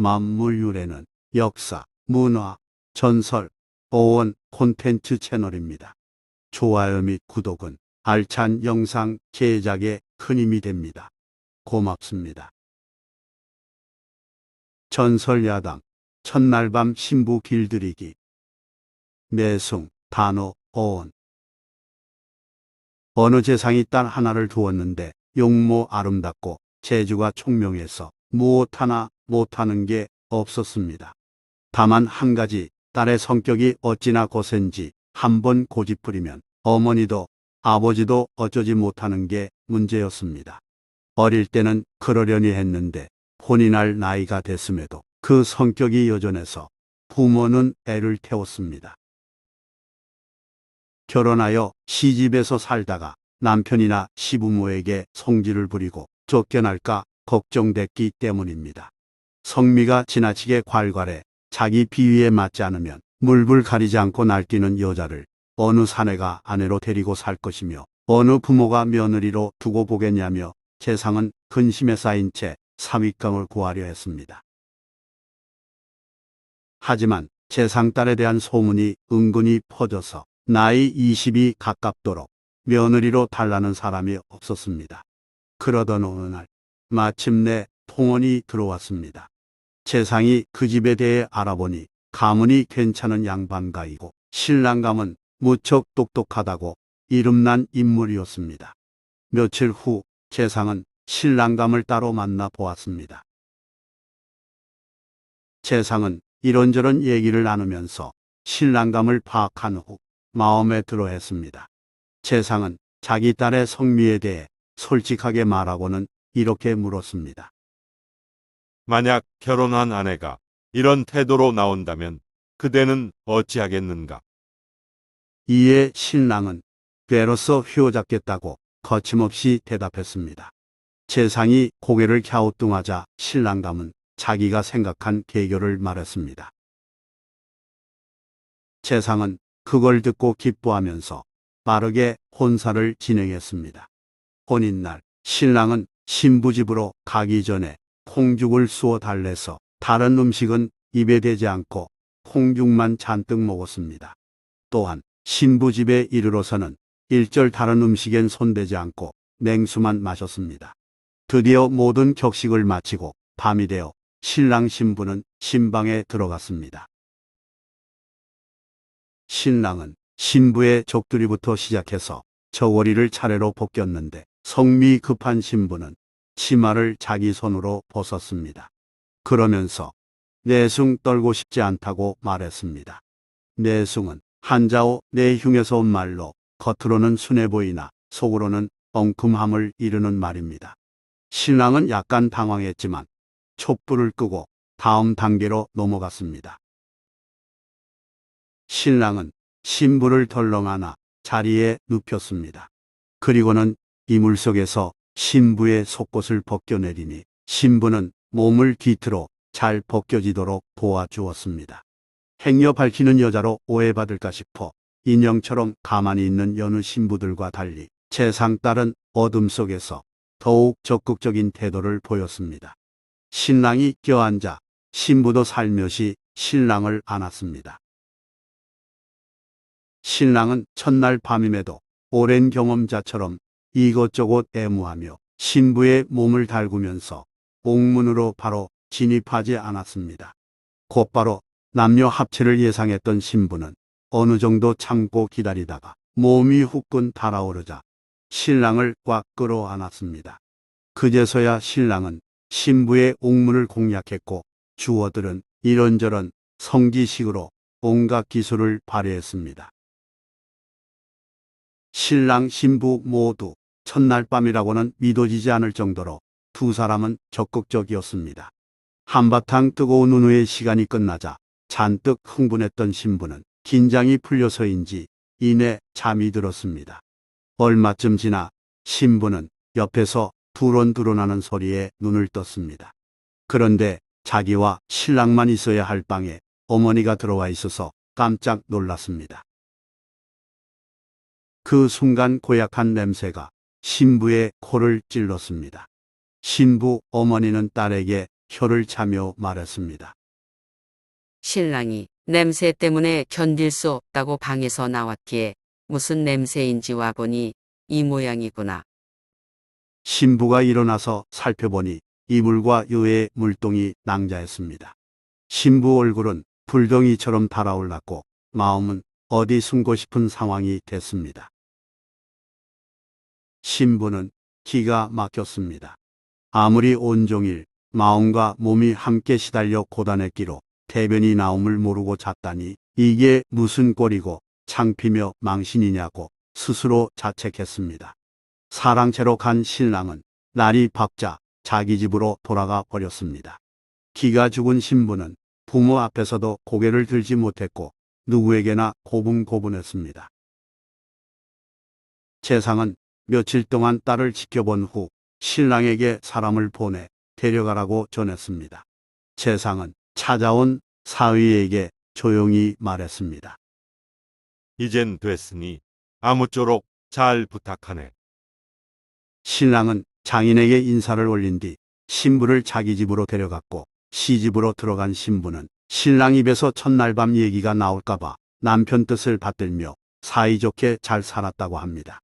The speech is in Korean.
만물유래는 역사, 문화, 전설, 어원 콘텐츠 채널입니다. 좋아요 및 구독은 알찬 영상 제작에 큰 힘이 됩니다. 고맙습니다. 전설야당, 첫날 밤 신부 길들이기. 매숭, 단호, 어원. 어느 재상이 딸 하나를 두었는데 용모 아름답고 재주가 총명해서 무엇 하나 못하는 게 없었습니다. 다만 한 가지, 딸의 성격이 어찌나 거센지 한번 고집 부리면 어머니도 아버지도 어쩌지 못하는 게 문제였습니다. 어릴 때는 그러려니 했는데 혼이 날 나이가 됐음에도 그 성격이 여전해서 부모는 애를 태웠습니다. 결혼하여 시집에서 살다가 남편이나 시부모에게 성질을 부리고 쫓겨날까 걱정됐기 때문입니다. 성미가 지나치게 괄괄해 자기 비위에 맞지 않으면 물불 가리지 않고 날뛰는 여자를 어느 사내가 아내로 데리고 살 것이며 어느 부모가 며느리로 두고 보겠냐며 재상은 근심에 쌓인 채 사윗감을 구하려 했습니다. 하지만 재상딸에 대한 소문이 은근히 퍼져서 나이 20이 가깝도록 며느리로 달라는 사람이 없었습니다. 그러던 어느 날 마침내 통원이 들어왔습니다. 재상이 그 집에 대해 알아보니 가문이 괜찮은 양반가이고 신랑감은 무척 똑똑하다고 이름난 인물이었습니다. 며칠 후 재상은 신랑감을 따로 만나 보았습니다. 재상은 이런저런 얘기를 나누면서 신랑감을 파악한 후 마음에 들어 했습니다. 재상은 자기 딸의 성미에 대해 솔직하게 말하고는 이렇게 물었습니다. 만약 결혼한 아내가 이런 태도로 나온다면 그대는 어찌하겠는가? 이에 신랑은 괴로서 휘어잡겠다고 거침없이 대답했습니다. 재상이 고개를 갸우뚱하자 신랑감은 자기가 생각한 계교를 말했습니다. 재상은 그걸 듣고 기뻐하면서 빠르게 혼사를 진행했습니다. 혼인날 신랑은 신부 집으로 가기 전에 콩죽을 쑤어 달래서 다른 음식은 입에 대지 않고 콩죽만 잔뜩 먹었습니다. 또한 신부 집에 이르러서는 일절 다른 음식엔 손대지 않고 냉수만 마셨습니다. 드디어 모든 격식을 마치고 밤이 되어 신랑 신부는 신방에 들어갔습니다. 신랑은 신부의 족두리부터 시작해서 저고리를 차례로 벗겼는데 성미 급한 신부는 치마를 자기 손으로 벗었습니다. 그러면서 내숭 떨고 싶지 않다고 말했습니다. 내숭은 한자어 내흉에서 온 말로 겉으로는 순해 보이나 속으로는 엉큼함을 이르는 말입니다. 신랑은 약간 당황했지만 촛불을 끄고 다음 단계로 넘어갔습니다. 신랑은 신부를 덜렁 안아 자리에 눕혔습니다. 그리고는 이물 속에서 신부의 속옷을 벗겨내리니 신부는 몸을 뒤틀어 잘 벗겨지도록 도와주었습니다. 행여 밝히는 여자로 오해받을까 싶어 인형처럼 가만히 있는 여느 신부들과 달리 재상딸은 어둠 속에서 더욱 적극적인 태도를 보였습니다. 신랑이 껴앉아 신부도 살며시 신랑을 안았습니다. 신랑은 첫날 밤임에도 오랜 경험자처럼 이것저것 애무하며 신부의 몸을 달구면서 옥문으로 바로 진입하지 않았습니다. 곧바로 남녀 합체를 예상했던 신부는 어느 정도 참고 기다리다가 몸이 후끈 달아오르자 신랑을 꽉 끌어안았습니다. 그제서야 신랑은 신부의 옥문을 공략했고 주어들은 이런저런 성기식으로 온갖 기술을 발휘했습니다. 신랑 신부 모두 첫날 밤이라고는 믿어지지 않을 정도로 두 사람은 적극적이었습니다. 한바탕 뜨거운 운후의 시간이 끝나자 잔뜩 흥분했던 신부는 긴장이 풀려서인지 이내 잠이 들었습니다. 얼마쯤 지나 신부는 옆에서 두런두런하는 소리에 눈을 떴습니다. 그런데 자기와 신랑만 있어야 할 방에 어머니가 들어와 있어서 깜짝 놀랐습니다. 그 순간 고약한 냄새가 신부의 코를 찔렀습니다. 신부 어머니는 딸에게 혀를 차며 말했습니다. 신랑이 냄새 때문에 견딜 수 없다고 방에서 나왔기에 무슨 냄새인지 와보니 이 모양이구나. 신부가 일어나서 살펴보니 이불과 유의 물동이 낭자했습니다. 신부 얼굴은 불덩이처럼 달아올랐고 마음은 어디 숨고 싶은 상황이 됐습니다. 신부는 기가 막혔습니다. 아무리 온종일 마음과 몸이 함께 시달려 고단했기로 대변이 나옴을 모르고 잤다니 이게 무슨 꼴이고 창피며 망신이냐고 스스로 자책했습니다. 사랑채로 간 신랑은 날이 밝자 자기 집으로 돌아가 버렸습니다. 기가 죽은 신부는 부모 앞에서도 고개를 들지 못했고 누구에게나 고분고분했습니다. 재상은 며칠 동안 딸을 지켜본 후 신랑에게 사람을 보내 데려가라고 전했습니다. 재상은 찾아온 사위에게 조용히 말했습니다. 이젠 됐으니 아무쪼록 잘 부탁하네. 신랑은 장인에게 인사를 올린 뒤 신부를 자기 집으로 데려갔고 시집으로 들어간 신부는 신랑 입에서 첫날 밤 얘기가 나올까봐 남편 뜻을 받들며 사이좋게 잘 살았다고 합니다.